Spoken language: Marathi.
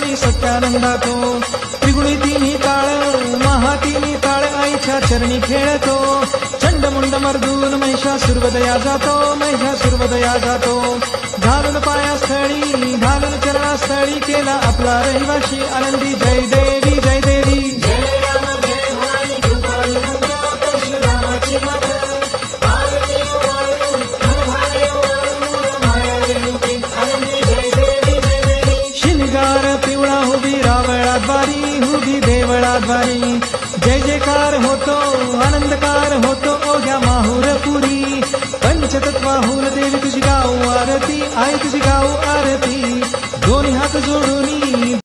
आई सत्यानंदातो त्रिगुणी तिन्ही ताळ महातिन्ही ताळ आईच्या चरणी खेळतो चंडमुंड मर्दून महिषासुरवदया जातो घालून पायास्थळी घालून चरणास्थळी केला आपला रहिवाशी आनंदी जय देवी जय देवी शिनगार पिवळा हुबी रावळाद्वारी हुबी देवळाद्वारी जय जयकार होतो आनंदकार होतो ओघ्या माहुरपुरी पंचतत्वाहून देवी तुझी गाऊ आरती आई तुझी गाऊ आरती दोन्ही हात जोडून